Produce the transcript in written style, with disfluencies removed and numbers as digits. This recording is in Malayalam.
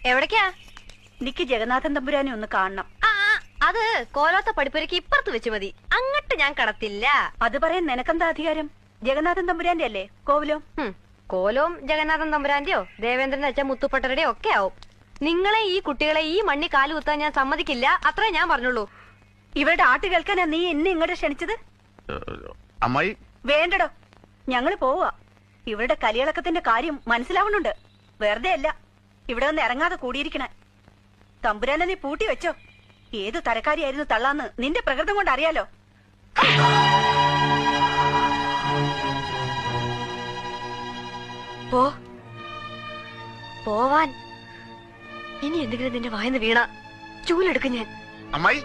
എവിടേക്കാ? എനിക്ക് ജഗന്നാഥൻ തമ്പുരാനെ ഒന്ന് കാണണം. അത് കോലോത്ത പടിപ്പുരക്ക് ഇപ്പുറത്ത് വെച്ച് മതി, അങ്ങട്ട് ഞാൻ കടത്തില്ല. അത് പറയാൻ നിനക്കെന്താ അധികാരം? ജഗന്നാഥൻ തമ്പുരാന്റെ അല്ലേ കോവിലം? കോലവും ജഗന്നാഥൻ തമ്പുരാന്റെയോ ദേവേന്ദ്രൻ അച്ഛൻ മുത്തുപ്പട്ടരുടെയോ ഒക്കെ ആവും. നിങ്ങളെ ഈ കുട്ടികളെ ഈ മണ്ണി കാല് കുത്താൻ ഞാൻ സമ്മതിക്കില്ല, അത്രേ ഞാൻ പറഞ്ഞുള്ളൂ. ഇവരുടെ ആട്ട് കേൾക്കാനാ നീ എന്നെ ഇങ്ങോട്ട് ക്ഷണിച്ചത്? അമ്മായി വേണ്ടടോ, ഞങ്ങള് പോവാ. ഇവരുടെ കലിയിളക്കത്തിന്റെ കാര്യം മനസ്സിലാവണുണ്ട്. വെറുതെ അല്ല ഇവിടെ ഒന്ന് ഇറങ്ങാതെ കൂടിയിരിക്കണേ. തമ്പുരാനെ നീ പൂട്ടി വെച്ചോ. ഏത് തരക്കാരിയായിരുന്നു തള്ളാന്ന് നിന്റെ പ്രകൃതം കൊണ്ട് അറിയാലോ. പോവാൻ ഇനി എന്തെങ്കിലും നിന്റെ വായന്ന് വീണ ചൂലെടുക്കും ഞാൻ. അമ്മായി